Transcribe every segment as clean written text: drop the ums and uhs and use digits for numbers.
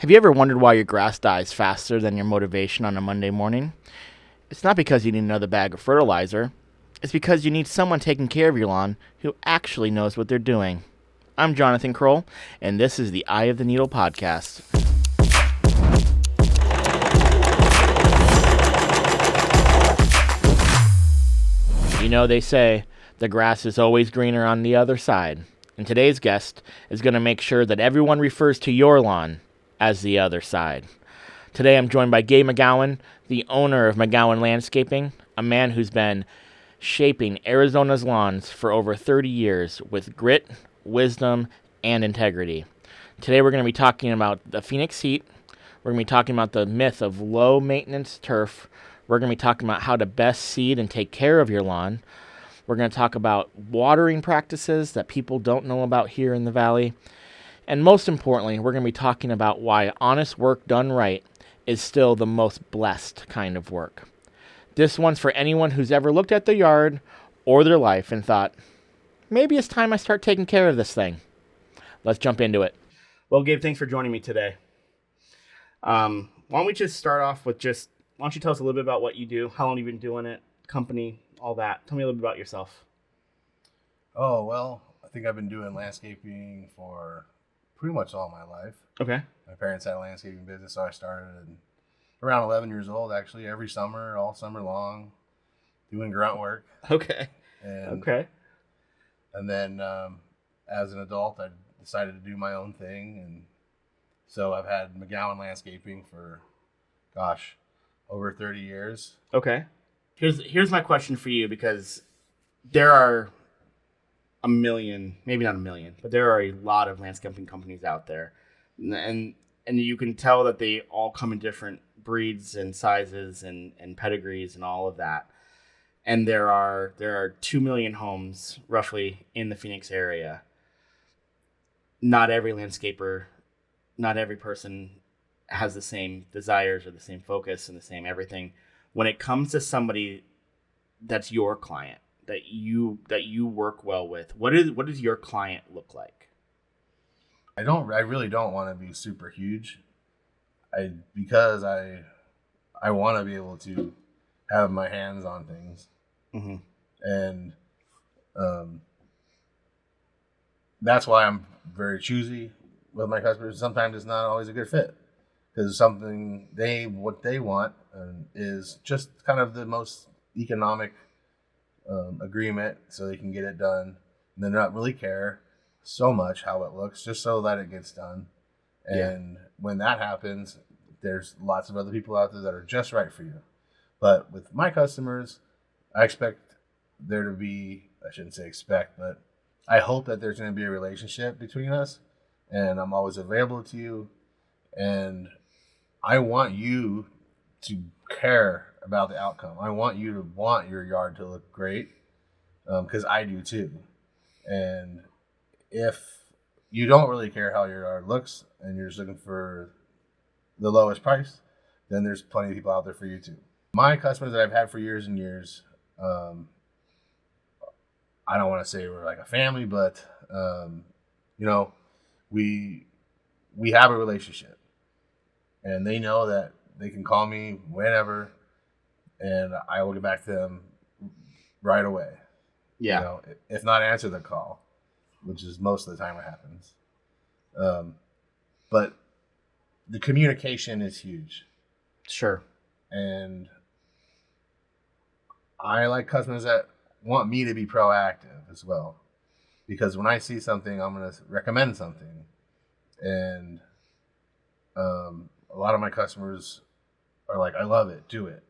Have you ever wondered why your grass dies faster than your motivation on a Monday morning? It's not because you need another bag of fertilizer. It's because you need someone taking care of your lawn who actually knows what they're doing. I'm Jonathan Kroll, and this is the Eye of the Needle podcast. You know, they say the grass is always greener on the other side. And today's guest is going to make sure that everyone refers to your lawn as the other side. Today I'm joined by Gabe Magowan, the owner of Magowan Landscaping, a man who's been shaping Arizona's lawns for over 30 years with grit, wisdom, and integrity. Today we're going to be talking about the Phoenix heat. We're going to be talking about the myth of low maintenance turf. We're going to be talking about how to best seed and take care of your lawn. We're going to talk about watering practices that people don't know about here in the valley. And most importantly, we're going to be talking about why honest work done right is still the most blessed kind of work. This one's for anyone who's ever looked at their yard or their life and thought, maybe it's time I start taking care of this thing. Let's jump into it. Well, Gabe, thanks for joining me today. Why don't we just start off with why don't you tell us a little bit about what you do, how long you've been doing it, company, all that. Tell me a little bit about yourself. Oh, well, I think I've been doing landscaping for pretty much all my life. Okay. My parents had a landscaping business, so I started around 11 years old, actually, every summer, all summer long, doing grunt work. Okay. And then as an adult, I decided to do my own thing. And so I've had Magowan Landscaping for, over 30 years. Okay. Here's my question for you, because there are a million, maybe not a million, but there are a lot of landscaping companies out there. And you can tell that they all come in different breeds and sizes and pedigrees and all of that. And there are 2 million homes roughly in the Phoenix area. Not every landscaper, not every person has the same desires or the same focus and the same everything. When it comes to somebody that's your client, that you work well with, what does your client look like? I really don't want to be super huge. Because I want to be able to have my hands on things. Mm-hmm. And that's why I'm very choosy with my customers. Sometimes it's not always a good fit, because something what they want is just kind of the most economic agreement, so they can get it done, and they not really care so much how it looks, just so that it gets done. And when that happens, there's lots of other people out there that are just right for you. But with my customers, I expect there to be, I shouldn't say expect, but I hope that there's going to be a relationship between us, and I'm always available to you. And I want you to care about the outcome. I want you to want your yard to look great, because I do too. And if you don't really care how your yard looks and you're just looking for the lowest price, then there's plenty of people out there for you too. My customers that I've had for years and years, I don't want to say we're like a family, but we have a relationship, and they know that they can call me whenever, and I will get back to them right away. Yeah. If not answer the call, which is most of the time what happens. But the communication is huge. Sure. And I like customers that want me to be proactive as well, because when I see something, I'm going to recommend something. And a lot of my customers are like, I love it, do it.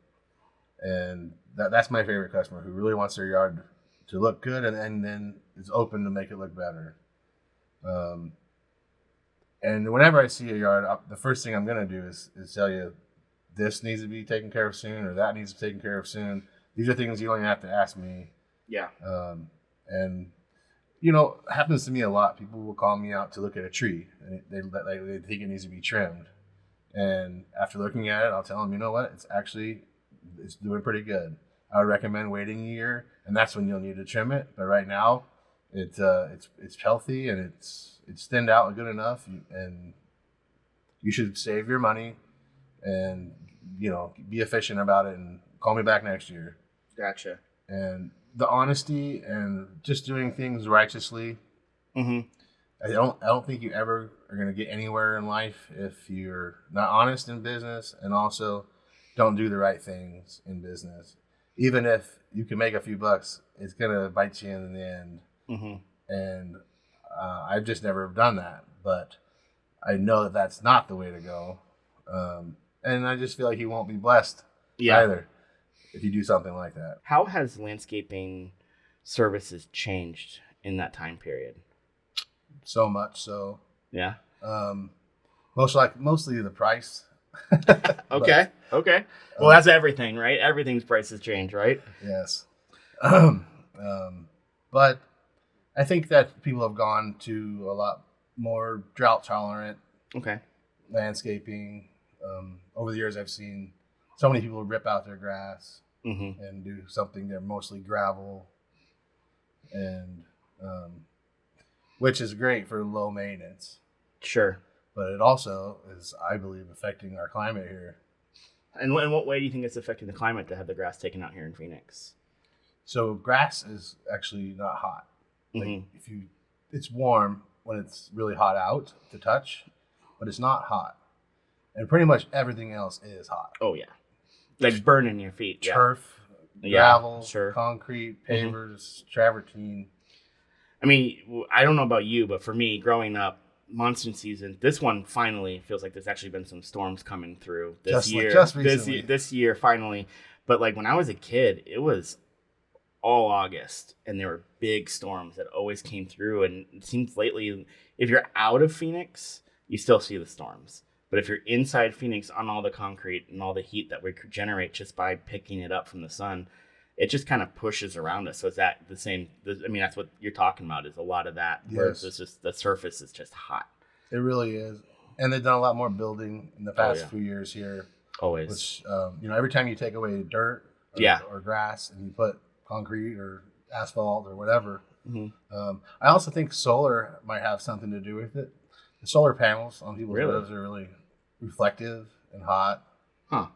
And that's my favorite customer, who really wants their yard to look good and then is open to make it look better. And whenever I see a yard, the first thing I'm going to do is tell you, this needs to be taken care of soon, or that needs to be taken care of soon. These are things you don't even have to ask me. Yeah. And it happens to me a lot. People will call me out to look at a tree, and they think it needs to be trimmed. And after looking at it, I'll tell them, you know what? It's doing pretty good. I would recommend waiting a year, and that's when you'll need to trim it. But right now, it's healthy and it's thinned out good enough, and you should save your money and, be efficient about it and call me back next year. Gotcha. And the honesty and just doing things righteously. Mm-hmm. I don't think you ever are going to get anywhere in life if you're not honest in business and also don't do the right things in business. Even if you can make a few bucks, it's going to bite you in the end. Mm-hmm. And I've just never done that. But I know that that's not the way to go. And I just feel like you won't be blessed either if you do something like that. How has landscaping services changed in that time period? So much so. Yeah. Mostly the price. Okay. Okay. Well, that's everything, right? Everything's prices change, right? Yes. But I think that people have gone to a lot more drought tolerant landscaping. Over the years, I've seen so many people rip out their grass and do something they're mostly gravel, and which is great for low maintenance. Sure. But it also is, I believe, affecting our climate here. And in what way do you think it's affecting the climate to have the grass taken out here in Phoenix? So grass is actually not hot. Like it's warm when it's really hot out to touch, but it's not hot. And pretty much everything else is hot. Oh yeah, like burning your feet. Turf, gravel, concrete, pavers, travertine. I mean, I don't know about you, but for me, growing up, monsoon season, this one finally feels like there's actually been some storms coming through this year. Just recently. This year, finally. But like when I was a kid, it was all August, and there were big storms that always came through. And it seems lately, if you're out of Phoenix, you still see the storms. But if you're inside Phoenix on all the concrete and all the heat that we generate just by picking it up from the sun, it just kind of pushes around us. So is that the same? I mean, that's what you're talking about, is a lot of that. Yes. Where it's just the surface is just hot. It really is. And they've done a lot more building in the past few years here. Always. Which, every time you take away dirt or grass and you put concrete or asphalt or whatever, I also think solar might have something to do with it. The solar panels on people's roofs are really reflective and hot. Huh.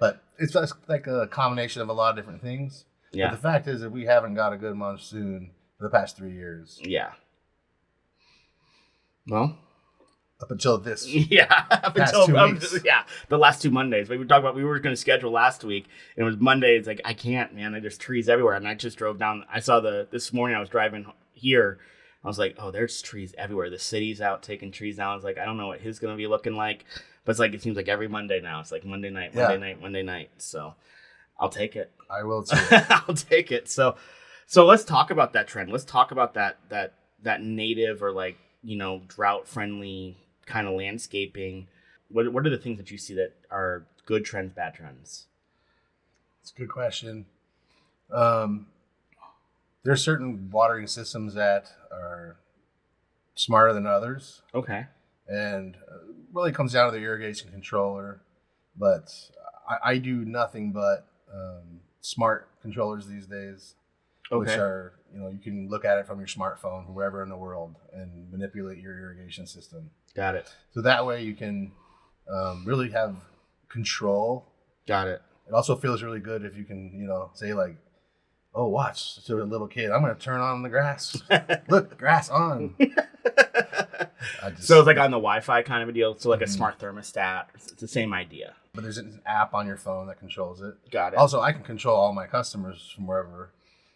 But it's just like a combination of a lot of different things. Yeah. But the fact is that we haven't got a good monsoon for the past 3 years. Yeah. Well, up until this. Yeah. Up until 2 weeks. The last 2 Mondays. We were going to schedule last week, and it was Monday. It's like, I can't, man. There's trees everywhere. And I just drove down. I saw this morning I was driving here. I was like, oh, there's trees everywhere. The city's out taking trees down. I was like, I don't know what his going to be looking like. But it's like, it seems like every Monday now. It's like Monday night. So I'll take it. I will too. I'll take it. So let's talk about that trend. Let's talk about that native or like, drought friendly kind of landscaping. What are the things that you see that are good trends, bad trends? It's a good question. There's certain watering systems that are smarter than others. Okay. And really comes down to the irrigation controller. But I do nothing but smart controllers these days, which are, you can look at it from your smartphone, wherever in the world, and manipulate your irrigation system. Got it. So that way you can really have control. Got it. It also feels really good if you can, say like, oh, watch, to a little kid, I'm going to turn on the grass. Look, grass on. So it's like on the Wi-Fi kind of a deal. So like a smart thermostat. It's the same idea. But there's an app on your phone that controls it. Got it. Also, I can control all my customers from wherever,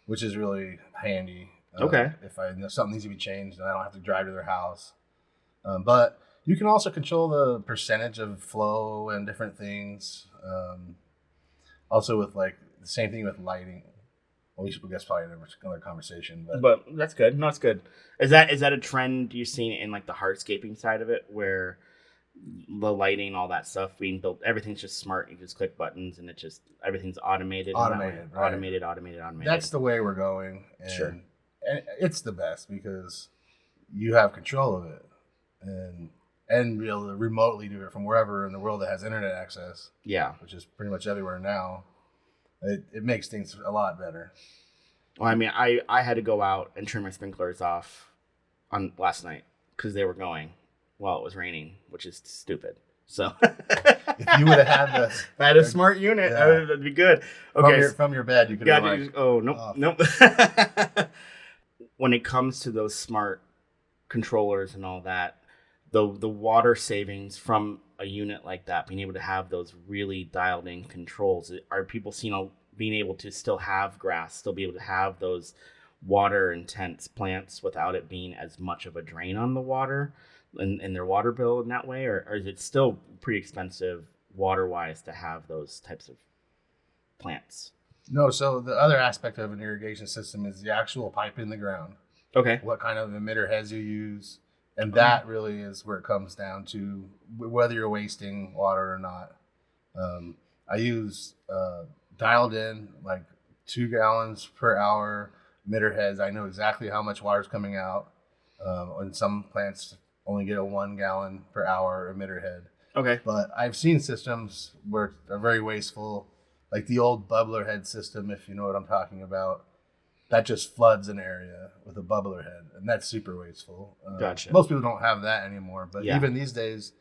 which is really handy. If I know something needs to be changed, then I don't have to drive to their house. But you can also control the percentage of flow and different things. Also with like the same thing with lighting. Well, that's probably another conversation. But that's good. No, it's good. Is that a trend you're seeing in like the hardscaping side of it, where the lighting, all that stuff being built, everything's just smart. You just click buttons and everything's automated. Automated. That's the way we're going. And, sure. And it's the best because you have control of it and be able to remotely do it from wherever in the world that has internet access. Yeah. Which is pretty much everywhere now. It makes things a lot better. Well, I mean, I had to go out and turn my sprinklers off on last night because they were going while it was raining, which is stupid. So If you would have had the, if I had a smart unit, Yeah. that'd be good. Okay. from your bed, you could Yeah. have like, Oh, nope. off. Nope. When it comes to those smart controllers and all that, the water savings from a unit like that, being able to have those really dialed in controls, are people seeing being able to still have grass, still be able to have those water intense plants without it being as much of a drain on the water and their water bill in that way, or is it still pretty expensive water wise to have those types of plants? No, so the other aspect of an irrigation system is the actual pipe in the ground, Okay. what kind of emitter heads you use, and that really is where it comes down to whether you're wasting water or not. I use dialed in like 2 gallons per hour emitter heads. I know exactly how much water is coming out. And some plants only get a 1 gallon per hour emitter head. Okay. But I've seen systems where they're very wasteful, like the old bubbler head system, if you know what I'm talking about. That just floods an area with a bubbler head, and that's super wasteful. Gotcha. Most people don't have that anymore, but Yeah. even these days,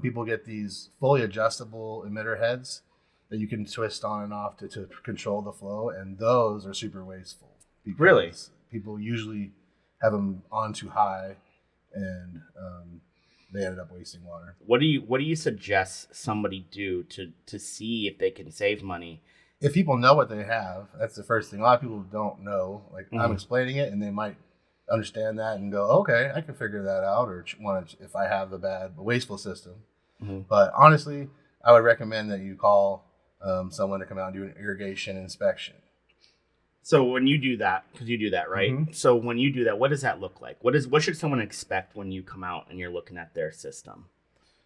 people get these fully adjustable emitter heads that you can twist on and off to control the flow, and those are super wasteful. Because Really? people usually have them on too high, and they ended up wasting water. What do you suggest somebody do to see if they can save money? If people know what they have, that's the first thing. A lot of people don't know. Like, I'm Mhm. explaining it, and they might understand that and go, "Okay, I can figure that out." Or want to, if I have a wasteful system. Mhm. But honestly, I would recommend that you call someone to come out and do an irrigation inspection. So when you do that, because you do that, right? Mhm. So when you do that, what does that look like? What should someone expect when you come out and you're looking at their system?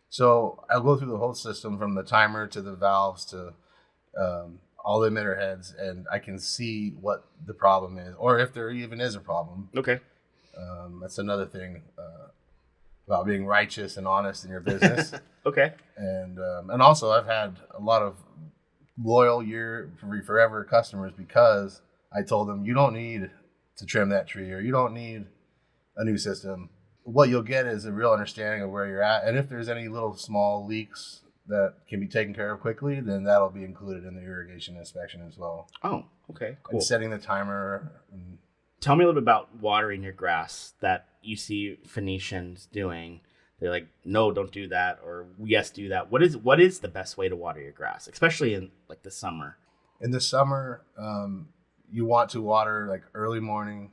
So I'll go through the whole system from the timer to the valves to all the emitter heads, and I can see what the problem is, or if there even is a problem. Okay. That's another thing about being righteous and honest in your business. Okay. And also I've had a lot of loyal forever customers because I told them you don't need to trim that tree or you don't need a new system. What you'll get is a real understanding of where you're at, and if there's any little small leaks that can be taken care of quickly, then that'll be included in the irrigation inspection as well. Oh, okay. Cool. And setting the timer. Tell me a little bit about watering your grass that you see Phoenicians doing. They're like, no, don't do that, or yes, do that. What is the best way to water your grass, especially in like the summer? In the summer, you want to water like early morning,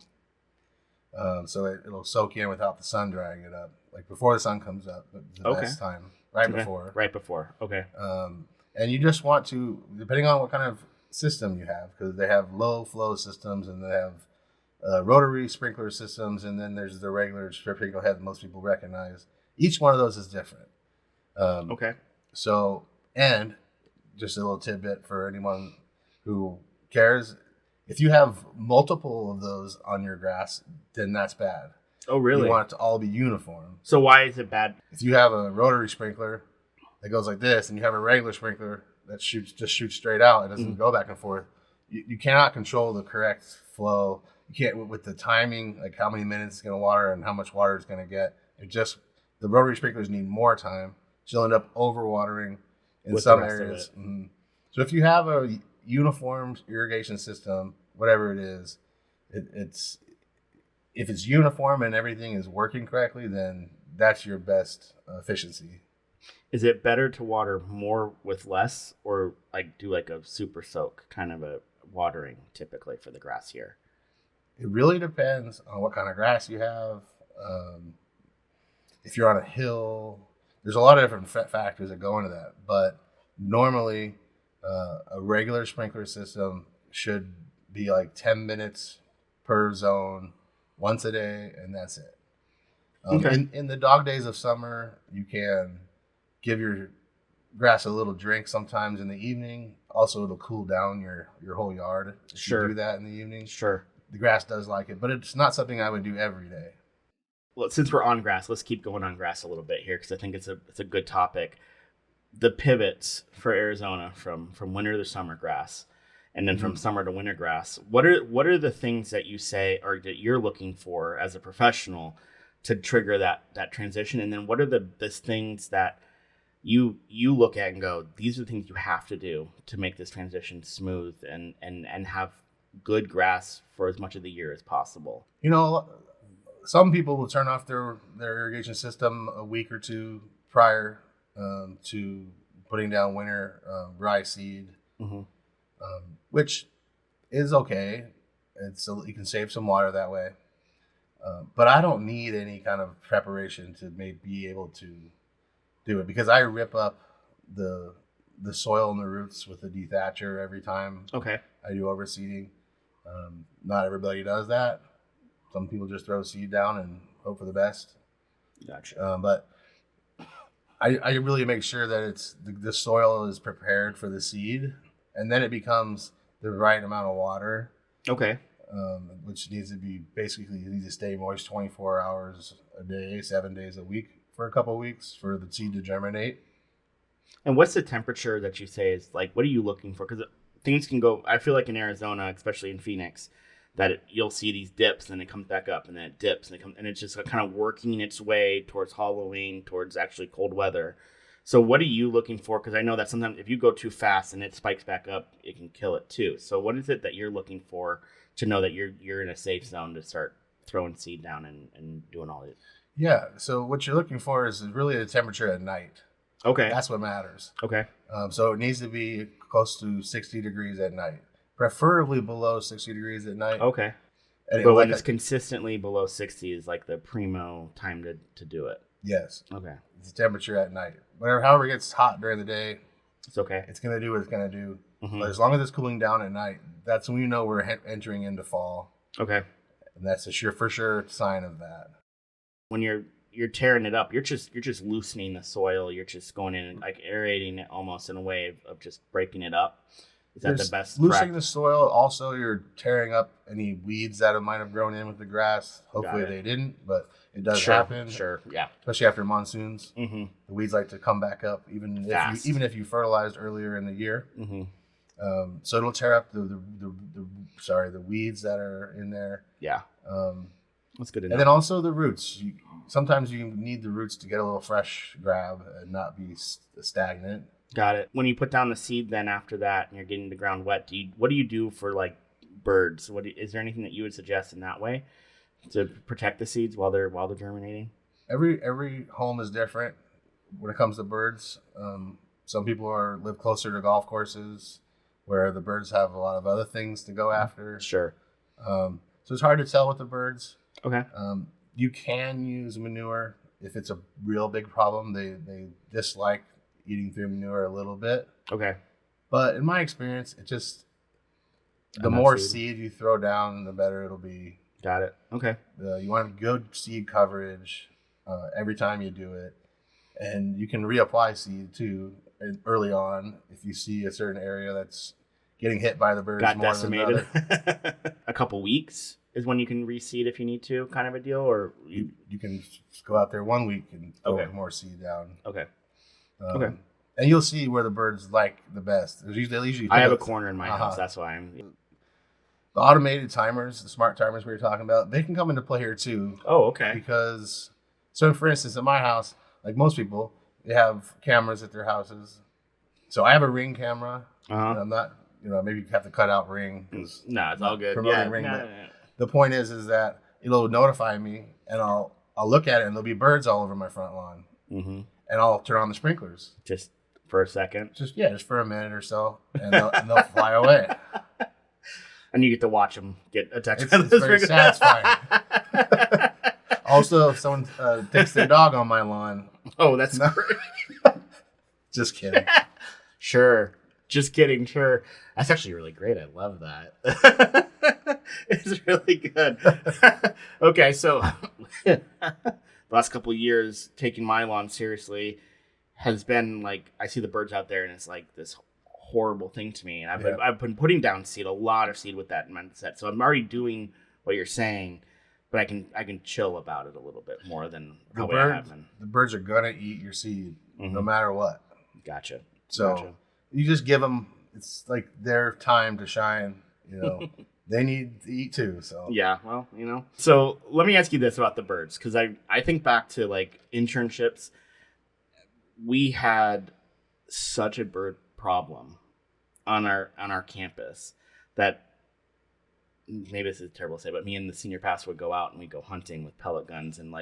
so it'll soak in without the sun drying it up. Like before the sun comes up, the Okay. best time, right Okay. before. Right before. Okay. And you just want to, depending on what kind of system you have, because they have low flow systems and they have rotary sprinkler systems, and then there's the regular sprinkler head that most people recognize. Each one of those is different. Okay. So, and just a little tidbit for anyone who cares, if you have multiple of those on your grass, then that's bad. Oh, really? You want it to all be uniform. So why is it bad? If you have a rotary sprinkler that goes like this, and you have a regular sprinkler that just shoots straight out and doesn't go back and forth, you cannot control the correct flow. You can't with the timing, like how many minutes it's going to water and how much water it's going to get. The rotary sprinklers need more time. So you'll end up overwatering in With some the rest of areas. it. Mhm. So if you have a uniform irrigation system, whatever it is, it's if it's uniform and everything is working correctly, then that's your best efficiency. Is it better to water more with less, or like do like a super soak kind of a watering typically for the grass here? It really depends on what kind of grass you have. If you're on a hill, there's a lot of different factors that go into that. But normally, a regular sprinkler system should be like 10 minutes per zone once a day, and that's it. Okay. In the dog days of summer, you can give your grass a little drink sometimes in the evening. Also, it'll cool down your whole yard if Sure. you do that in the evening. Sure. The grass does like it, but it's not something I would do every day. Well, since we're on grass, let's keep going on grass a little bit here because I think it's a good topic. The pivots for Arizona from winter to summer grass, and then from summer to winter grass. What are the things that you say or that you're looking for as a professional to trigger that transition? And then what are the things that you look at and go, these are the things you have to do to make this transition smooth and have good grass for as much of the year as possible. You know, some people will turn off their irrigation system a week or two prior to putting down winter rye seed, which is okay. You can save some water that way. But I don't need any kind of preparation to be able to do it, because I rip up the soil and the roots with the dethatcher every time Okay. I do overseeding. Not everybody does that. Some people just throw seed down and hope for the best. Gotcha. But I really make sure that it's the soil is prepared for the seed, and then it becomes the right amount of water. Okay. Which needs to be basically, you need to stay moist 24 hours a day, 7 days a week for a couple of weeks for the seed to germinate. And what's the temperature that you say is like, what are you looking for? Because things can go, I feel like in Arizona, especially in Phoenix, that you'll see these dips and it comes back up and then it dips and it's just kind of working its way towards hollowing, towards actually cold weather. So what are you looking for? Because I know that sometimes if you go too fast and it spikes back up, it can kill it too. So what is it that you're looking for to know that you're in a safe zone to start throwing seed down and doing all this? Yeah, so what you're looking for is really the temperature at night. Okay. That's what matters. Okay. So it needs to be close to 60 degrees at night, preferably below 60 degrees at night. Okay. And But when it's consistently below 60 is like the primo time to do it. Yes. Okay. It's the temperature at night. However it gets hot during the day, It's okay. it's going to do what it's going to do. Mm-hmm. But as long as it's cooling down at night, that's when you know we're entering into fall. Okay. And that's for sure sign of that. When you're tearing it up, you're just loosening the soil. You're just going in and like aerating it almost in a way of just breaking it up. Is that the best? Loosening the soil. Also, you're tearing up any weeds that might have grown in with the grass. Hopefully they didn't, but it does happen. Sure. Yeah. Especially after monsoons, Mm-hmm. the weeds like to come back up, even if you fertilized earlier in the year. Mm-hmm. So it'll tear up the weeds that are in there. Yeah. That's good enough. And then also the roots. Sometimes you need the roots to get a little fresh grab and not be stagnant. Got it. When you put down the seed, then after that, and you're getting the ground wet, what do you do for like birds? Is there anything that you would suggest in that way to protect the seeds while they're germinating? Every home is different when it comes to birds. Some people live closer to golf courses where the birds have a lot of other things to go after. Sure. So it's hard to tell with the birds. Okay. You can use manure if it's a real big problem. They dislike eating through manure a little bit. Okay. But in my experience, it just the Enough more seed. seed you throw down, the better it'll be. Got it. Okay. You want good seed coverage every time you do it, and you can reapply seed too early on if you see a certain area that's getting hit by the birds Got more decimated. than another. A couple weeks is when you can reseed if you need to, kind of a deal, or You can go out there 1 week and throw Okay. more seed down. okay. Okay. And you'll see where the birds like the best. They usually I have a corner in my Uh-huh. house. That's why I'm. The automated timers, the smart timers we were talking about, they can come into play here too. Oh, okay. Because, so for instance, at my house, like most people, they have cameras at their houses. So I have a Ring camera. Uh-huh. And I'm not, maybe you have to cut out Ring. 'Cause No, it's all good. promoting Yeah. Ring, no, but- no, no. the point is that it'll notify me, and I'll look at it, and there'll be birds all over my front lawn, Mm-hmm. and I'll turn on the sprinklers. Just for a second. Just for a minute or so, and they'll fly away. And you get to watch them get attacked. It's very satisfying. Also, if someone takes their dog on my lawn, Oh, that's No. great. just kidding. Sure. Just kidding. Sure. That's actually really great. I love that. It's really good. Okay, so the last couple of years, taking my lawn seriously has been like, I see the birds out there and it's like this horrible thing to me. And I've been putting down seed, a lot of seed with that mindset. So I'm already doing what you're saying, but I can chill about it a little bit more than how I have been. The birds are gonna eat your seed no Mhm. matter what. Gotcha. So Gotcha. you just give them. It's like their time to shine. They need to eat too. So Yeah, well, So let me ask you this about the birds, because I think back to like internships. we had such a bird problem on our campus that maybe this is terrible to say, but me and the senior pastor would go out and we'd go hunting with pellet guns and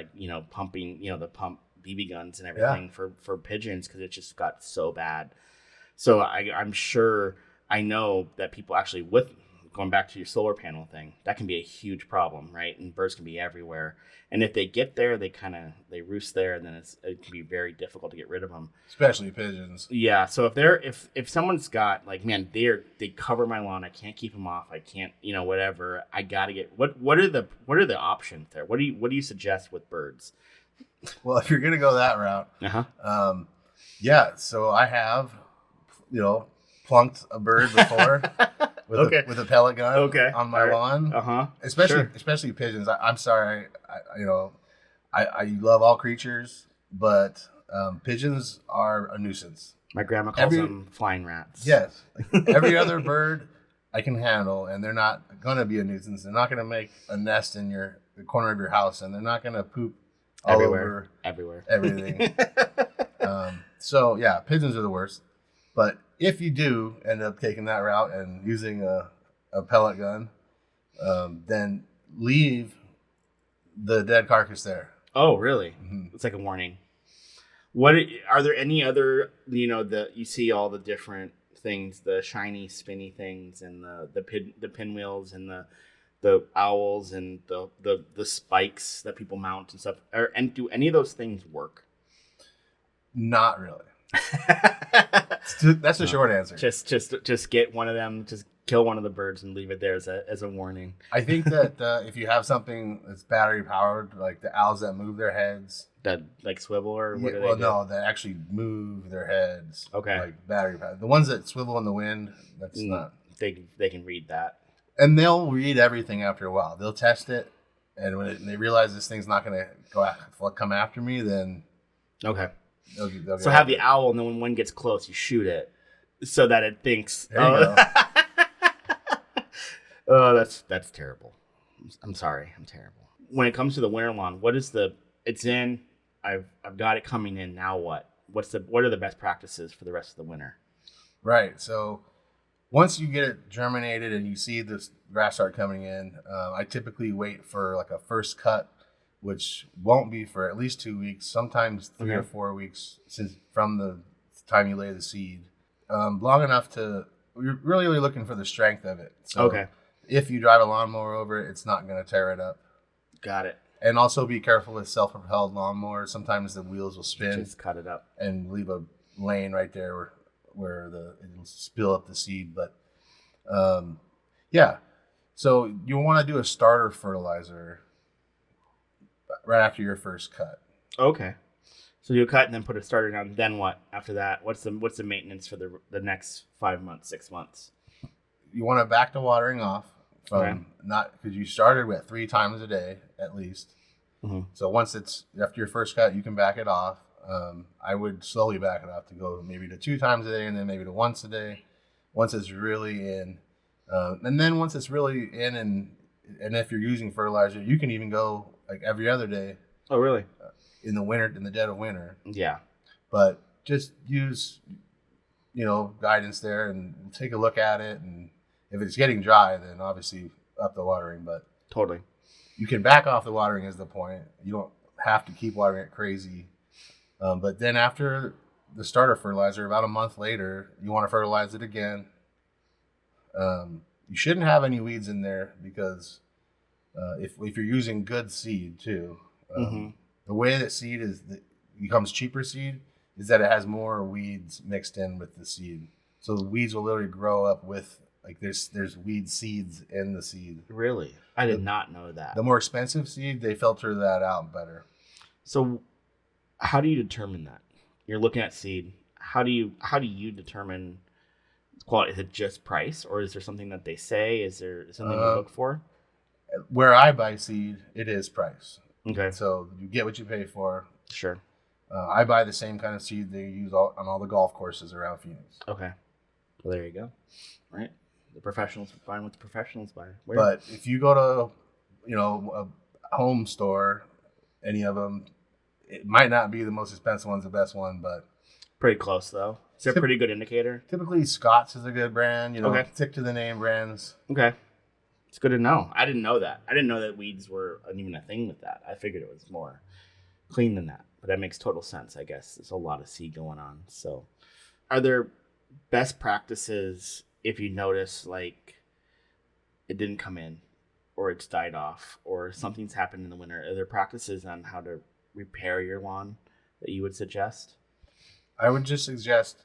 pumping, the pump BB guns and everything for pigeons because it just got so bad. So I'm sure I know that people actually, with going back to your solar panel thing, that can be a huge problem, right? And birds can be everywhere. And if they get there, they roost there, and then it can be very difficult to get rid of them. Especially pigeons. Yeah. So if someone's got they cover my lawn, I can't keep them off. I can't, whatever. I gotta get what are the options there? What do you suggest with birds? Well, if you're gonna go that route, So I have, plunked a bird before with a pellet gun on my lawn. Especially pigeons. I'm sorry, I love all creatures, but pigeons are a nuisance. My grandma calls them flying rats. Yes, every other bird I can handle, and they're not going to be a nuisance. They're not going to make a nest in the corner of your house, and they're not going to poop all over everything. So yeah, pigeons are the worst. But if you do end up taking that route and using a pellet gun, then leave the dead carcass there. Oh, really? Mm-hmm. It's like a warning. What are there any other? You see all the different things, the shiny, spinny things, and the pinwheels, and the owls, and the spikes that people mount and stuff. And do any of those things work? Not really. That's the short answer. Just get one of them. Just kill one of the birds and leave it there as a warning. I think that if you have something that's battery powered, like the owls that move their heads, that like swivel or what? No, that actually move their heads. Okay, like battery powered. The ones that swivel in the wind, that's not. They can read that, and they'll read everything after a while. They'll test it, and when they realize this thing's not going to come after me, then okay. They'll so have the owl, and then when one gets close, you shoot it so that it thinks. There you go. Oh, that's terrible. I'm sorry. I'm terrible. When it comes to the winter lawn, it's in. I've got it coming in. Now what? What are the best practices for the rest of the winter? Right. So once you get it germinated and you see this grass start coming in, I typically wait for like a first cut, which won't be for at least 2 weeks, sometimes 3 or 4 weeks from the time you lay the seed. Long enough to, you're really looking for the strength of it. So if you drive a lawnmower over it, it's not going to tear it up. Got it. And also be careful with self-propelled lawnmowers. Sometimes the wheels will spin. Just cut it up. And leave a lane right there where it'll spill up the seed. But so you want to do a starter fertilizer right after your first cut. Okay. So you cut and then put a starter down. Then what after that? What's the maintenance for the next 5 months, 6 months? You want to back the watering off from not because you started with 3 times a day at least. Mm-hmm. So once it's after your first cut, you can back it off. I would slowly back it off to go maybe to 2 times a day and then maybe to once a day. Once it's really in, and then once it's really in, and if you're using fertilizer, you can even go like every other day. Oh, really? In the dead of winter. Yeah. But just use, guidance there and take a look at it. And if it's getting dry, then obviously up the watering. But totally. You can back off the watering is the point. You don't have to keep watering it crazy. But then after the starter fertilizer, about a month later, you want to fertilize it again. You shouldn't have any weeds in there because if you're using good seed too, the way that seed becomes cheaper seed is that it has more weeds mixed in with the seed. So the weeds will literally grow up with there's weed seeds in the seed. Really? I did not know that. The more expensive seed, they filter that out better. So how do you determine that? You're looking at seed. How do you determine quality? Is it just price, or is there something that they say? Is there something you look for? Where I buy seed, it is price. Okay. So you get what you pay for. Sure. I buy the same kind of seed they use on all the golf courses around Phoenix. Okay. Well, there you go. Right. The professionals find what the professionals buy. Where? But if you go to, a home store, any of them, it might not be the most expensive one's the best one, but Pretty close though. Is that a pretty good indicator? Typically, Scott's is a good brand. Okay. Stick to the name brands. Okay. It's good to know. I didn't know that. I didn't know that weeds were even a thing with that. I figured it was more clean than that. But that makes total sense, I guess. There's a lot of seed going on. So are there best practices if you notice like it didn't come in or it's died off or something's happened in the winter? Are there practices on how to repair your lawn that you would suggest? I would just suggest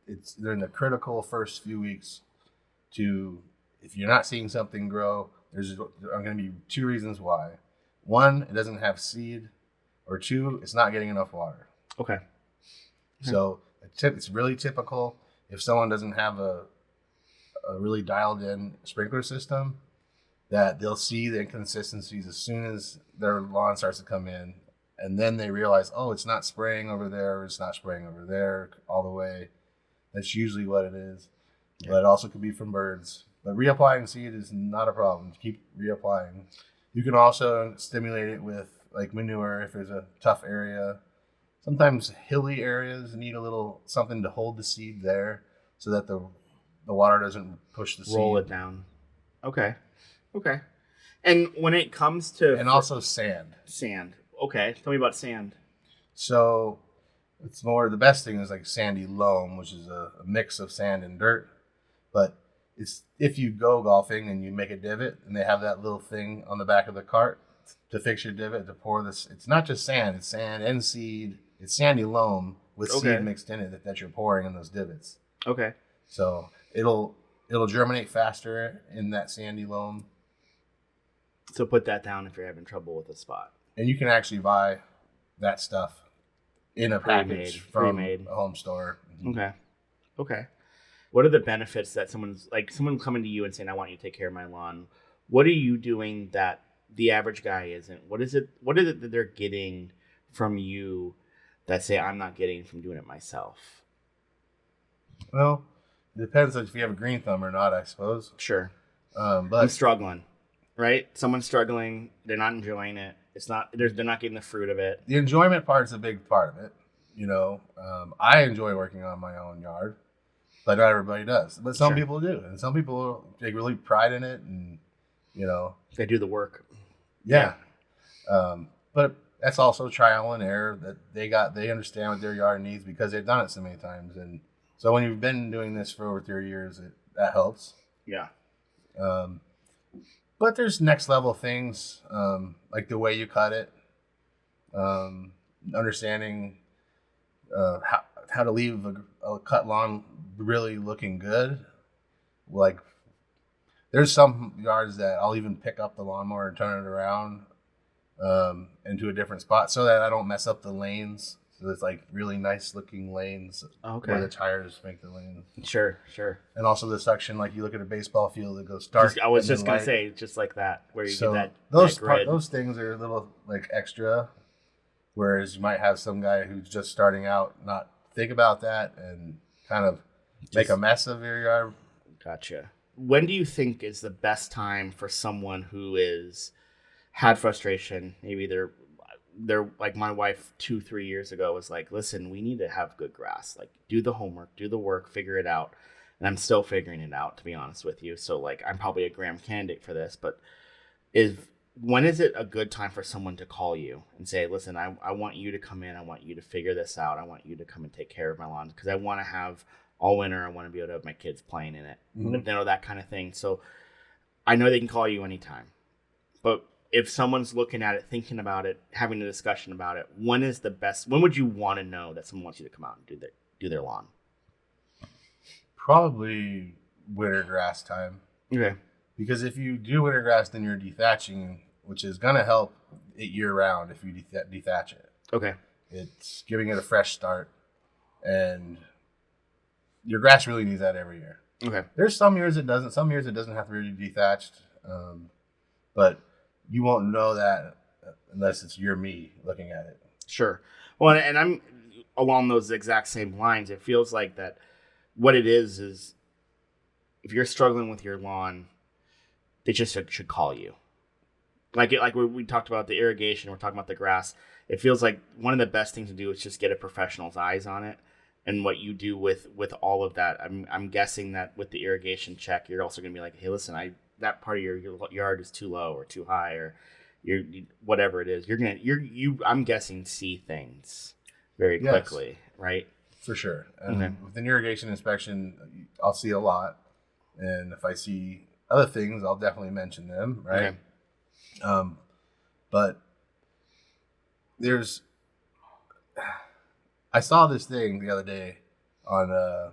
it's during the critical first few weeks to, if you're not seeing something grow, there are going to be two reasons why. One, it doesn't have seed, or two, it's not getting enough water. Okay. So it's really typical if someone doesn't have a really dialed in sprinkler system, that they'll see the inconsistencies as soon as their lawn starts to come in. And then they realize, oh, it's not spraying over there, or it's not spraying over there all the way. That's usually what it is. Yeah. But it also could be from birds. But reapplying seed is not a problem. Keep reapplying. You can also stimulate it with like manure if there's a tough area. Sometimes hilly areas need a little something to hold the seed there so that the water doesn't push the seed. Roll it down. Okay. And when it comes to... And also sand. Sand. Okay, tell me about sand. So it's more, the best thing is like sandy loam, which is a mix of sand and dirt. But it's, if you go golfing and you make a divot and they have that little thing on the back of the cart to fix your divot, to pour this, it's not just sand, it's sand and seed. It's sandy loam with seed mixed in it that you're pouring in those divots. Okay. So it'll germinate faster in that sandy loam. So put that down if you're having trouble with a spot. And you can actually buy that stuff in a package from a home store. Okay. What are the benefits that someone coming to you and saying, I want you to take care of my lawn? What are you doing that the average guy isn't? What is it that they're getting from you that say I'm not getting from doing it myself? Well, it depends if you have a green thumb or not, I suppose. Sure. But I'm struggling, right? Someone's struggling. They're not enjoying it. They're not getting the fruit of it. The enjoyment part is a big part of it. I enjoy working on my own yard, but not everybody does. But some people do, and some people take really pride in it, and they do the work. Yeah. But that's also trial and error that they understand what their yard needs because they've done it so many times, and so when you've been doing this for over 30 years, that helps. Yeah. But there's next level things, like the way you cut it, understanding how to leave a cut lawn really looking good. Like, there's some yards that I'll even pick up the lawnmower and turn it around into a different spot so that I don't mess up the lanes. So it's like really nice looking lanes where the tires make the lanes. Sure. And also the suction, like you look at a baseball field, it goes dark. I was just going to say, just like that, where you get that those things are a little like extra, whereas you might have some guy who's just starting out not think about that and kind of make a mess of your yard. Gotcha. When do you think is the best time for someone who had frustration? Maybe they're like my wife 2-3 years ago was like, listen, we need to have good grass. Like, do the homework, do the work, figure it out. And I'm still figuring it out, to be honest with you. So like, I'm probably a Graham candidate for this, but when is it a good time for someone to call you and say, listen, I want you to come in. I want you to figure this out. I want you to come and take care of my lawn because I want to have all winter. I want to be able to have my kids playing in it, that kind of thing. So I know they can call you anytime, but if someone's looking at it, thinking about it, having a discussion about it, when would you want to know that someone wants you to come out and do their lawn? Probably winter grass time. Okay. Because if you do winter grass, then you're dethatching, which is going to help it year round if you dethatch it. Okay. It's giving it a fresh start. And your grass really needs that every year. Okay. There's some years it doesn't. Some years it doesn't have to be dethatched. But you won't know that unless it's me looking at it. Sure. Well, and I'm along those exact same lines. It feels like that what it is if you're struggling with your lawn, they just should call you. Like we talked about the irrigation, we're talking about the grass. It feels like one of the best things to do is just get a professional's eyes on it and what you do with all of that. I'm guessing that with the irrigation check, you're also going to be like, hey, listen, that part of your yard is too low or too high, or whatever it is. I'm guessing see things very quickly, right? For sure. And with an irrigation inspection, I'll see a lot. And if I see other things, I'll definitely mention them, right? Okay. But I saw this thing the other day on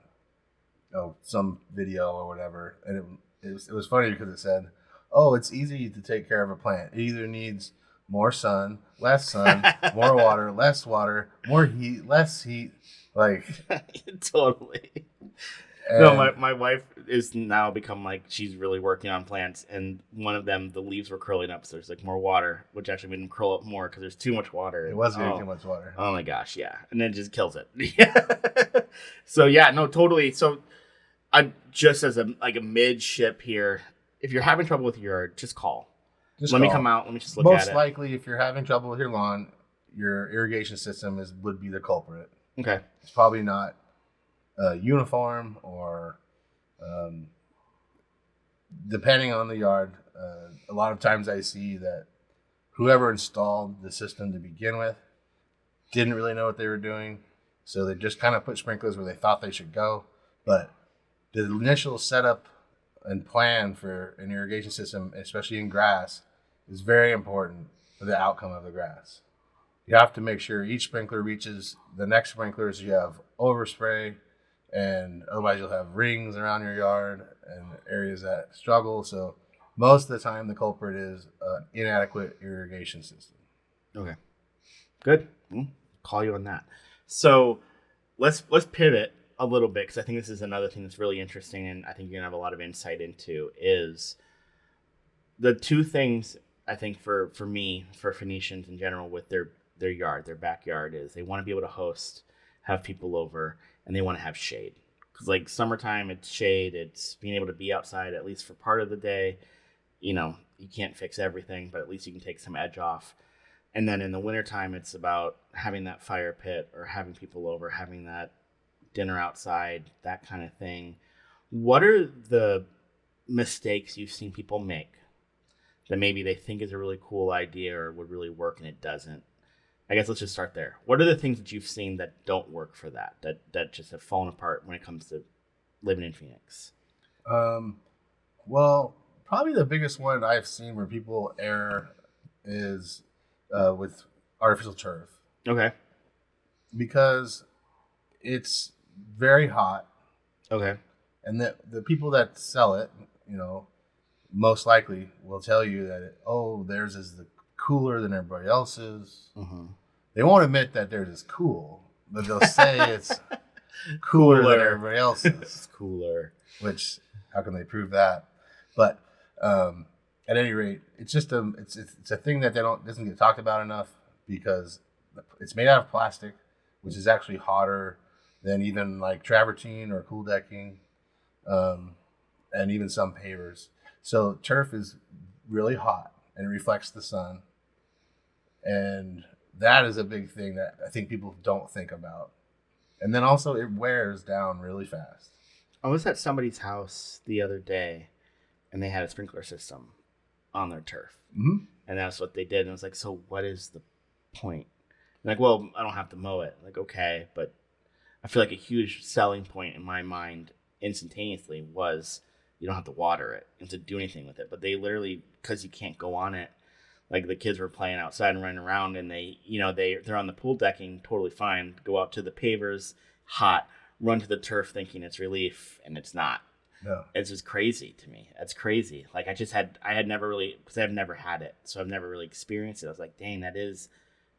some video or whatever, and it was funny because it said, "Oh, it's easy to take care of a plant. It either needs more sun, less sun, more water, less water, more heat, less heat." Like totally. No, my wife is now become like, she's really working on plants, and one of them, the leaves were curling up, so there's like more water, which actually made them curl up more because there's too much water. It was getting too much water. Oh my gosh, yeah, and then it just kills it. So yeah, no, totally. So I just as a midship here, if you're having trouble with your yard, just call. Let me come out. Let me just look at it. Most likely, if you're having trouble with your lawn, your irrigation system would be the culprit. Okay. It's probably not uniform or depending on the yard. A lot of times I see that whoever installed the system to begin with didn't really know what they were doing. So they just kind of put sprinklers where they thought they should go. But the initial setup and plan for an irrigation system, especially in grass, is very important for the outcome of the grass. You have to make sure each sprinkler reaches the next sprinkler, so you have overspray, and otherwise you'll have rings around your yard and areas that struggle. So most of the time the culprit is an inadequate irrigation system. Okay, good. Call you on that. So let's pivot a little bit, because I think this is another thing that's really interesting, and I think you're gonna have a lot of insight into, is the two things I think for me, for Phoenicians in general, with their yard, their backyard, is they want to be able to have people over, and they want to have shade. Because like summertime, it's shade, it's being able to be outside at least for part of the day. You can't fix everything, but at least you can take some edge off. And then in the wintertime, it's about having that fire pit or having people over, having that dinner outside, that kind of thing. What are the mistakes you've seen people make that maybe they think is a really cool idea or would really work and it doesn't? I guess let's just start there. What are the things that you've seen that don't work for that just have fallen apart when it comes to living in Phoenix? Well, probably the biggest one I've seen where people err is with artificial turf. Okay. Because it's very hot. Okay. And the people that sell it, most likely will tell you that, theirs is cooler than everybody else's. Mm-hmm. They won't admit that theirs is cool, but they'll say it's cooler than everybody else's. It's cooler. Which, how can they prove that? But at any rate, it's just it's a thing that doesn't get talked about enough, because it's made out of plastic, which is actually hotter than even like travertine or cool decking, and even some pavers. So turf is really hot and it reflects the sun. And that is a big thing that I think people don't think about. And then also it wears down really fast. I was at somebody's house the other day, and they had a sprinkler system on their turf. Mm-hmm. And that's what they did. And I was like, so what is the point? And like, well, I don't have to mow it. Like, okay, but I feel like a huge selling point in my mind instantaneously was you don't have to water it and to do anything with it. But they literally, because you can't go on it, like the kids were playing outside and running around, and they're on the pool decking totally fine, go out to the pavers, hot, run to the turf thinking it's relief, and it's not. No. It's just crazy to me. That's crazy. Like I had never really, because I've never had it, so I've never really experienced it. I was like, dang, that is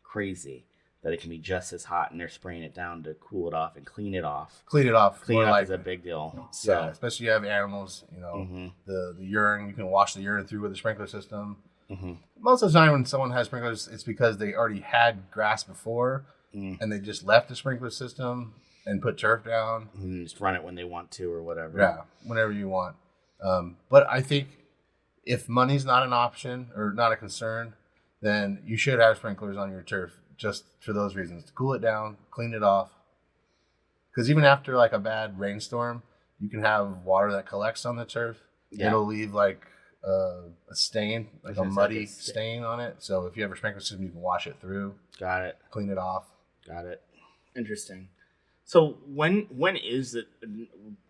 crazy that it can be just as hot, and they're spraying it down to cool it off and clean it off. Clean it off is a big deal. So. Yeah, especially you have animals, mm-hmm. the urine, you can wash the urine through with the sprinkler system. Mm-hmm. Most of the time when someone has sprinklers, it's because they already had grass before, and they just left the sprinkler system and put turf down. And just run it when they want to or whatever. Yeah, whenever you want. But I think if money's not an option or not a concern, then you should have sprinklers on your turf just for those reasons. To cool it down, clean it off. because even after like a bad rainstorm, you can have water that collects on the turf. Yeah. It'll leave like a stain, like a muddy like stain on it. So if you have a sprinkler system, you can wash it through, Got it. clean it off. Got it. Interesting. So when is it?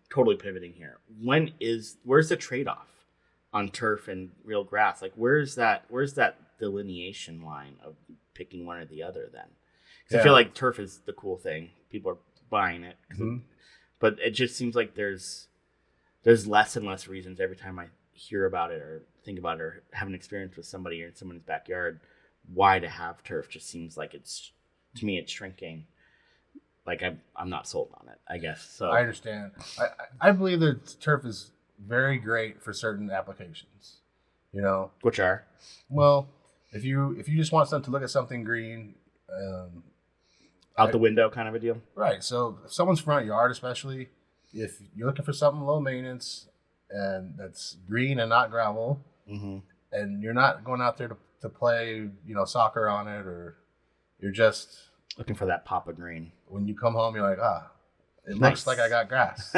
Totally pivoting here. Where's the trade off on turf and real grass? Like where's that delineation line of picking one or the other? Then, because I feel like turf is the cool thing. People are buying it, but it just seems like there's less and less reasons every time I hear about it or think about it or have an experience with somebody or in someone's backyard why to have turf. Just seems like it's shrinking. Like I'm not sold on it, I guess. So I understand. I believe that turf is very great for certain applications. You know, which are well, if you just want something to look at something green, out the window kind of a deal. Right. So if someone's front yard, especially if you're looking for something low maintenance and that's green and not gravel, and you're not going out there to play, soccer on it, or you're just looking for that pop of green. When you come home, you're like, it Nice. looks like I got grass.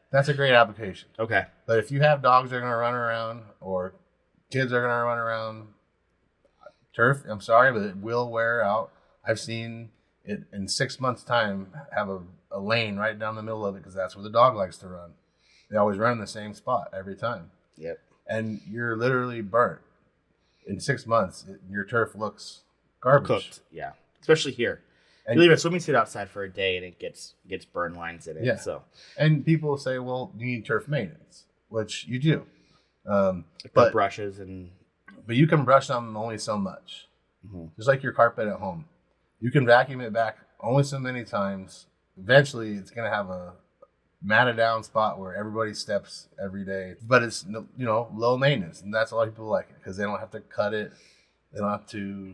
That's a great application. Okay. But if you have dogs that are going to run around or kids that are going to run around, turf, I'm sorry, but it will wear out. I've seen it in 6 months' time have a lane right down the middle of it because that's where the dog likes to run. They always run in the same spot every time. Yep. And you're literally burnt. In 6 months, your turf looks garbage. Cooked, yeah. Especially here. And you leave a swimming suit outside for a day and it gets burn lines in it. Yeah. So. And people say, well, you need turf maintenance, which you do. But brushes and... But you can brush them only so much. Just like your carpet at home. You can vacuum it back only so many times. Eventually, it's going to have a matted down spot where everybody steps every day. But it's, low maintenance. And that's why people like it, because they don't have to cut it. They don't have to,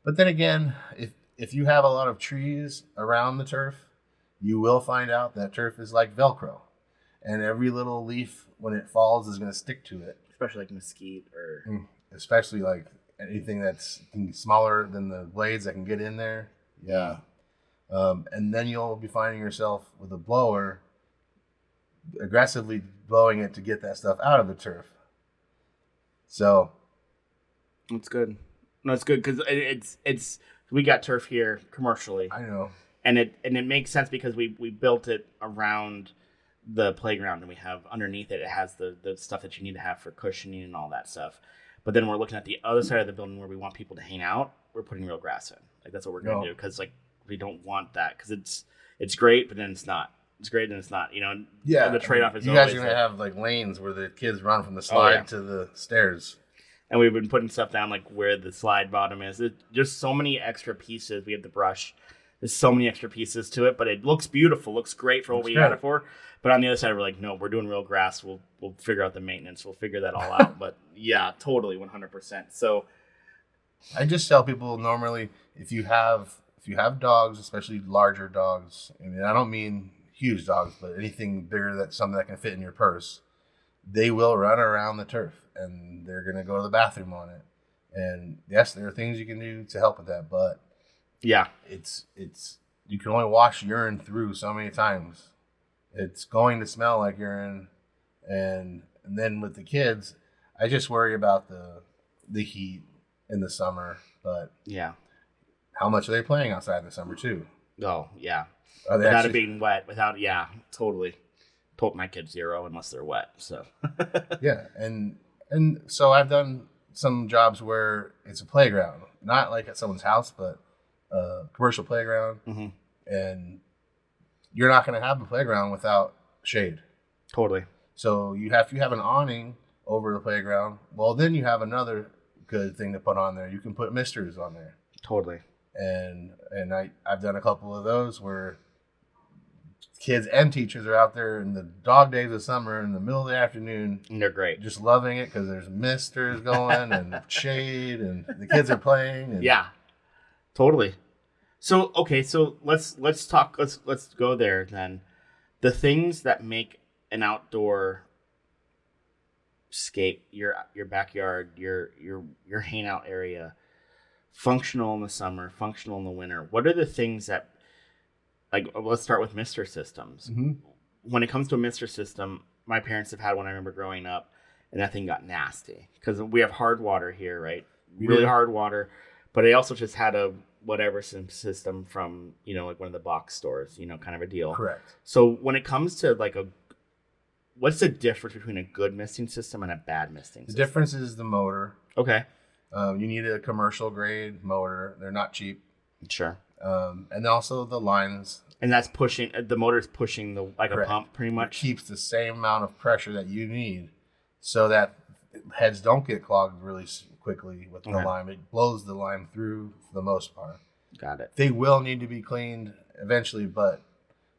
But then again, if you have a lot of trees around the turf, you will find out that turf is like Velcro. And every little leaf, when it falls, is going to stick to it. Especially like mesquite or... Especially like anything that's smaller than the blades that can get in there. Yeah. And then you'll be finding yourself with a blower aggressively blowing it to get that stuff out of the turf. So... It's good. No, it's good because it's we got turf here commercially. I know. And it makes sense because we built it around the playground and we have underneath it has the stuff that you need to have for cushioning and all that stuff. But then we're looking at the other side of the building where we want people to hang out. We're putting real grass in. Like that's what we're going to do because like we don't want that because it's great, but then it's not. It's great, and it's not. Yeah. The trade off is you guys are going to have like lanes where the kids run from the slide to the stairs. And we've been putting stuff down like where the slide bottom is. There's just so many extra pieces. We have the brush. There's so many extra pieces to it, but it looks beautiful. Looks great for what we got it for. But on the other side, we're like, no, we're doing real grass. We'll figure out the maintenance. We'll figure that all out. But yeah, totally, 100%. So I just tell people normally if you have dogs, especially larger dogs, and I don't mean huge dogs, but anything bigger that's something that can fit in your purse, they will run around the turf and they're going to go to the bathroom on it. And yes, there are things you can do to help with that, but yeah, it's you can only wash urine through so many times. It's going to smell like urine, and then with the kids, I just worry about the heat in the summer. But yeah, how much are they playing outside in the summer too? Oh yeah, Without it being wet. Totally. Told my kids 0 unless they're wet. So yeah, and so I've done some jobs where it's a playground, not like at someone's house, but a commercial playground, and you're not going to have a playground without shade. Totally. So you have an awning over the playground. Well, then you have another good thing to put on there. You can put misters on there. Totally. And I've done a couple of those where kids and teachers are out there in the dog days of summer in the middle of the afternoon. And they're great. Just loving it because there's misters going and shade and the kids are playing. And yeah, totally. So, okay. So let's talk. Let's go there then. The things that make an outdoor scape, your backyard, your hangout area, functional in the summer, functional in the winter. What are the things that like let's start with Mister systems. Mm-hmm. When it comes to a Mister system, my parents have had one I remember growing up, and that thing got nasty because we have hard water here, right? Really hard water, but I also just had a whatever system from, you know, like one of the box stores, you know, kind of a deal. Correct. So when it comes to like what's the difference between a good misting system and a bad misting system? The difference is the motor. Okay. You need a commercial grade motor. They're not cheap. Sure. And also the lines. And that's pushing, the motor's pushing the like Correct. a pump pretty much. It keeps the same amount of pressure that you need so that heads don't get clogged really quickly with the lime. It blows the lime through for the most part. Got it. They will need to be cleaned eventually, but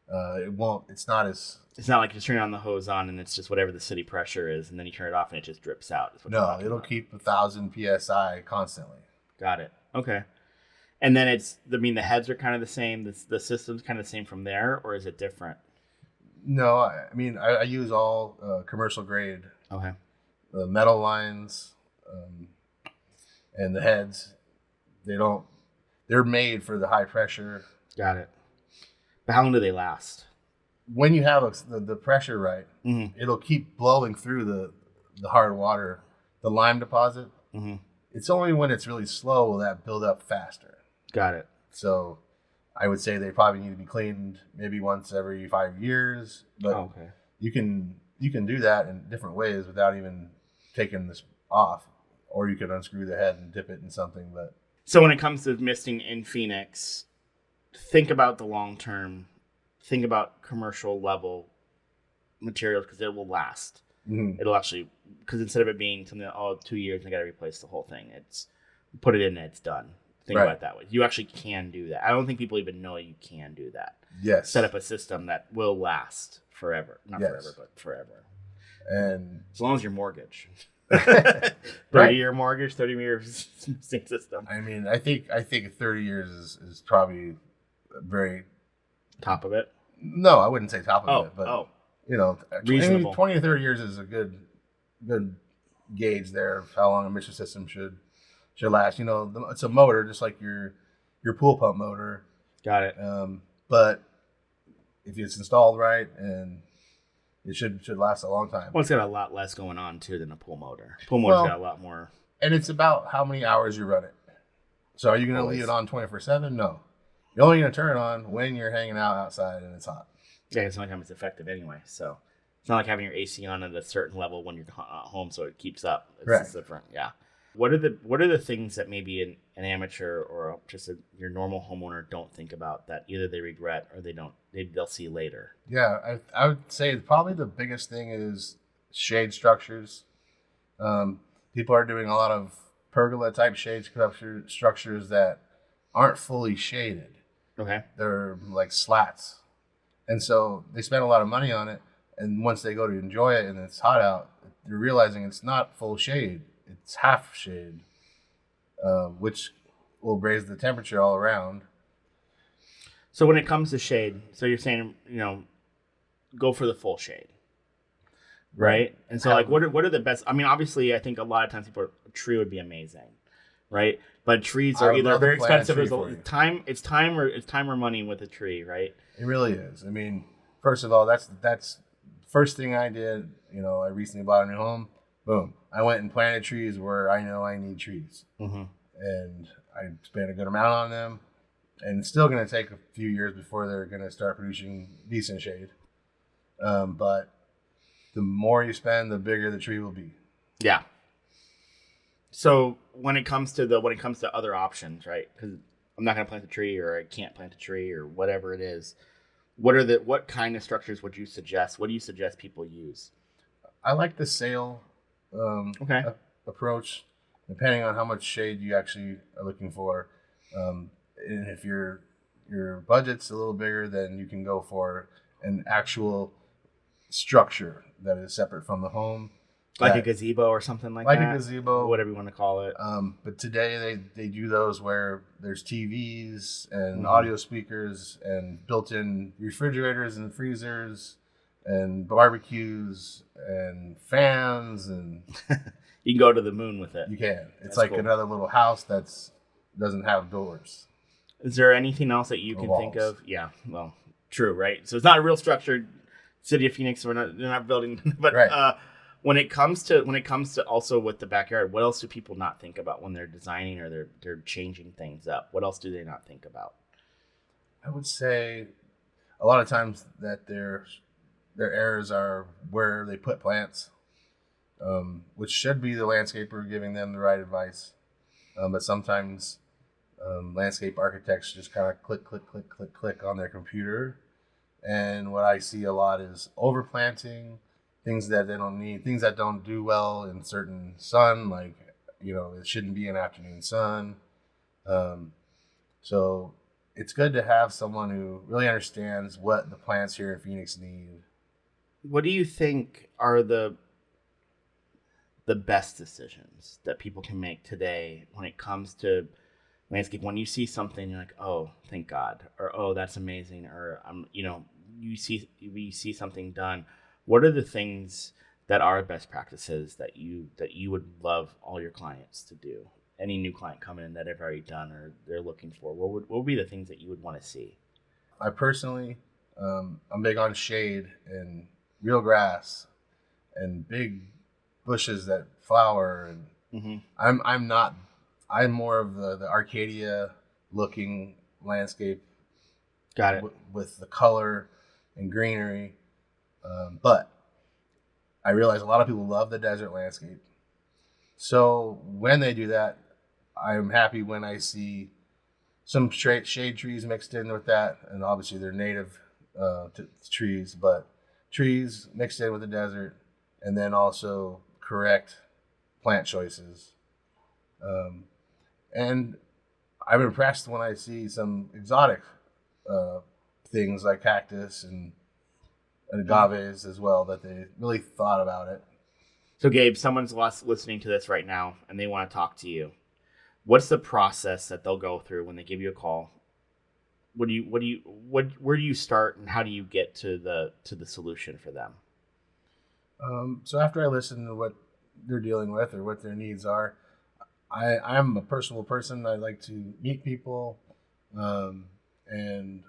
it won't. It's not like you just turn on the hose on and it's just whatever the city pressure is, and then you turn it off and it just drips out. No, it'll keep 1,000 psi constantly. Got it. Okay. And then the heads are kind of the same. The system's kind of the same from there, or is it different? No, I mean I use all commercial grade. Okay. The metal lines and the heads, they're made for the high pressure. Got it. But how long do they last? When you have the pressure right, it'll keep blowing through the hard water, the lime deposit. Mm-hmm. It's only when it's really slow will that build up faster. Got it. So I would say they probably need to be cleaned maybe once every 5 years. But you can do that in different ways without even taking this off. Or you could unscrew the head and dip it in something. But so when it comes to misting in Phoenix, think about the long term. Think about commercial level materials because it will last. Mm-hmm. It'll actually, because instead of it being something that 2 years and I got to replace the whole thing, it's put it in and it's done. Think about it that way. You actually can do that. I don't think people even know you can do that. Yes. Set up a system that will last forever. Not forever, but forever. And as long as your mortgage. 30-year mortgage, 30-year system. I mean, I think 30 years is probably very top of it. No, I wouldn't say top of it, but you know, reasonable. 20 to 30 years is a good gauge there of how long a Mister system should last. You know, it's a motor just like your pool pump motor. Got it. But if it's installed right, and it should last a long time. Well, it's got a lot less going on too than a pool motor. Pool motor's got a lot more. And it's about how many hours you run it. So are you going to leave it on 24/7? No. You're only going to turn it on when you're hanging out outside and it's hot. Yeah, it's the only time it's effective anyway. So it's not like having your AC on at a certain level when you're home, so it keeps up. It's different. Yeah. What are the things that maybe an amateur or just your normal homeowner don't think about that either they regret or they'll see later? Yeah, I would say probably the biggest thing is shade structures. People are doing a lot of pergola type shade structures that aren't fully shaded. Okay. They're like slats. And so they spend a lot of money on it. And once they go to enjoy it and it's hot out, they're realizing it's not full shade. It's half shade, which will raise the temperature all around. So when it comes to shade, so you're saying, you know, go for the full shade, right? And so like, what are the best? I mean, obviously, I think a lot of times a tree would be amazing, right? But trees are either very expensive. It's time or money with a tree, right? It really is. I mean, first of all, that's first thing I did. You know, I recently bought a new home. Boom. I went and planted trees where I know I need trees. Mm-hmm. And I spent a good amount on them. And it's still going to take a few years before they're going to start producing decent shade. But the more you spend, the bigger the tree will be. Yeah. So when it comes to other options, right? Because I'm not going to plant a tree, or I can't plant a tree, or whatever it is. What kind of structures would you suggest? What do you suggest people use? I like the sail approach, depending on how much shade you actually are looking for. And if your budget's a little bigger, then you can go for an actual structure that is separate from the home. Like a gazebo or something like that? Like a gazebo. Whatever you want to call it. But today they do those where there's TVs and audio speakers and built-in refrigerators and freezers and barbecues and fans, and you can go to the moon with it. You can. It's like cool. Another little house doesn't have doors. Is there anything else that you can think walls. of? Yeah, well, true, right? So it's not a real structured city of Phoenix. They're not building, but Right. when it comes to also with the backyard, what else do people not think about when they're designing or they're changing things up? What else do they not think about? I would say a lot of times that their errors are where they put plants, which should be the landscaper giving them the right advice. But sometimes landscape architects just kind of click, click, click, click, click on their computer. And what I see a lot is overplanting, things that they don't need, things that don't do well in certain sun, like, it shouldn't be an afternoon sun. Um, so it's good to have someone who really understands what the plants here in Phoenix need. What do you think are the best decisions that people can make today when it comes to landscape? When you see something, you're like, oh, thank God, or oh, that's amazing, or you see something done. What are the things that are best practices that you would love all your clients to do? Any new client coming in that they've already done or they're looking for, what would be the things that you would want to see? I personally, I'm big on shade and real grass and big bushes that flower. And Mm-hmm. I'm not. I'm more of the Arcadia looking landscape Got it. with the color and greenery. But I realize a lot of people love the desert landscape. So when they do that, I'm happy when I see some straight shade trees mixed in with that, and obviously they're native trees, but trees mixed in with the desert, and then also correct plant choices. Um, and I'm impressed when I see some exotic uh, things like cactus and agaves as well, that they really thought about it. So, Gabe, someone's listening to this right now and they want to talk to you. What's the process that they'll go through when they give you a call? Where do you start and how do you get to the solution for them? So after I listen to what they're dealing with or what their needs are, I'm a personal person. I like to meet people, um, and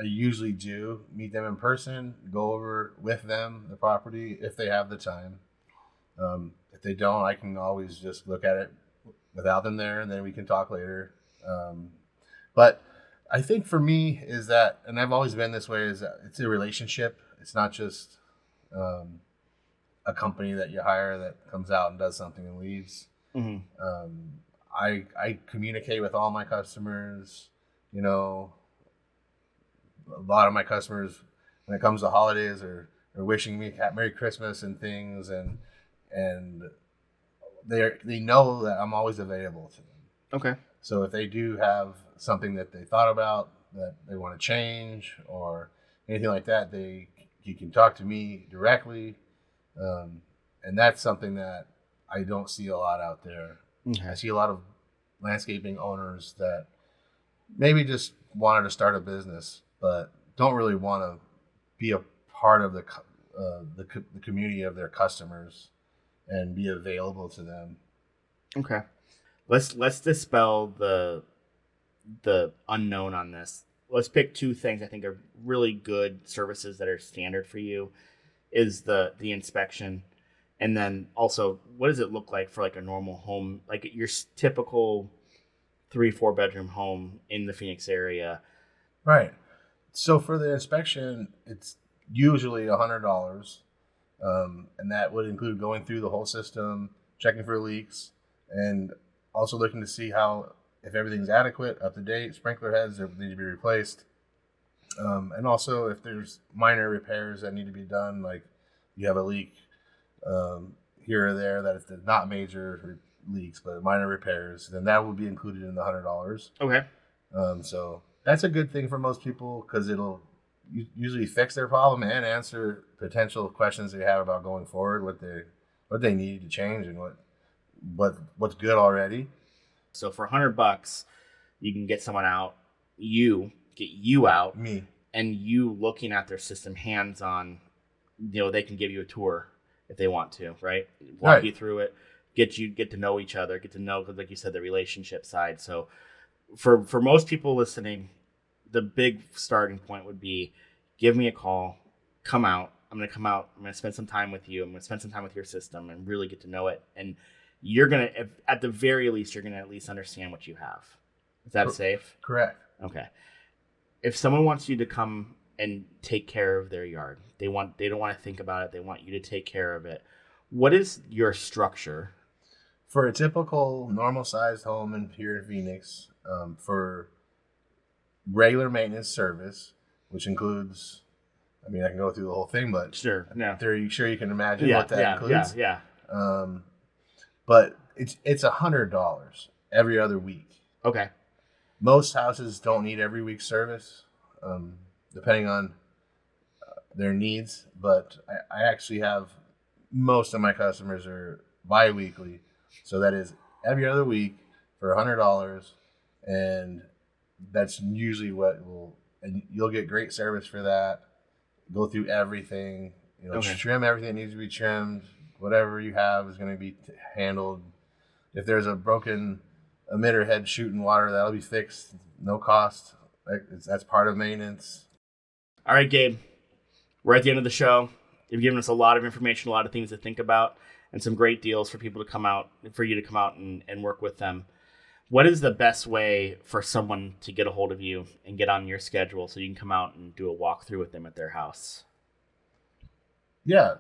I usually do meet them in person, go over with them the property if they have the time. If they don't, I can always just look at it without them there, and then we can talk later. But I think for me is that, and I've always been this way, is that it's a relationship. It's not just um, a company that you hire that comes out and does something and leaves. Mm-hmm. I communicate with all my customers. You know, a lot of my customers, when it comes to holidays, are wishing me Merry Christmas and things, and they know that I'm always available to them. Okay. So if they do have something that they thought about that they want to change or anything like that, you can talk to me directly, and that's something that I don't see a lot out there. Okay. I see a lot of landscaping owners that maybe just wanted to start a business, but don't really want to be a part of the community of their customers and be available to them. Okay. Let's dispel the unknown on this. Let's pick two things I think are really good services that are standard for you. Is the inspection, and then also what does it look like for like a normal home, like your typical 3-4 bedroom home in the Phoenix area? Right. So for the inspection, it's usually $100, and that would include going through the whole system, checking for leaks, and also looking to see if everything's adequate, up to date, sprinkler heads that need to be replaced, and also if there's minor repairs that need to be done, like you have a leak here or there, that if there's not major leaks but minor repairs, then that would be included in the $100. Okay. So that's a good thing for most people because it'll usually fix their problem and answer potential questions they have about going forward, what they need to change and what's good already. So for $100, you can get someone out, get you out, Me. and you looking at their system hands on. They can give you a tour if they want to, right? Walk Right. you through it, get to know each other, get to know, like you said, the relationship side. So for most people listening, the big starting point would be give me a call, come out. I'm going to come out. I'm going to spend some time with you. I'm going to spend some time with your system and really get to know it. And you're going to, at the very least, you're going to at least understand what you have. Is that safe? Correct. Okay. If someone wants you to come and take care of their yard, they don't want to think about it. They want you to take care of it. What is your structure? For a typical normal sized home here in Phoenix, for regular maintenance service, which includes, I mean, I can go through the whole thing, but Sure, yeah, sure you can imagine what that includes. Yeah. But it's $100 every other week. Okay. Most houses don't need every week service, depending on their needs. But I actually have most of my customers are bi-weekly, so that is every other week for $100, and that's usually and you'll get great service for that. Go through everything, trim everything that needs to be trimmed. Whatever you have is going to be handled. If there's a broken emitter head shooting water, that'll be fixed. No cost. That's part of maintenance. All right, Gabe. We're at the end of the show. You've given us a lot of information, a lot of things to think about, and some great deals for people to come out, for you to come out and work with them. What is the best way for someone to get a hold of you and get on your schedule so you can come out and do a walkthrough with them at their house? Yeah.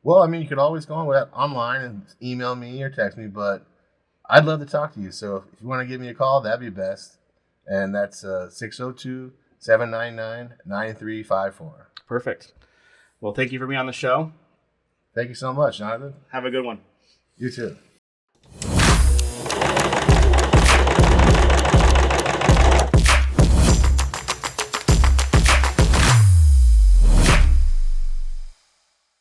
Well, I mean, you could always go online and email me or text me, but I'd love to talk to you. So if you want to give me a call, that'd be best. And that's 602-799-9354. Perfect. Well, thank you for being on the show. Thank you so much, Jonathan. Have a good one. You too.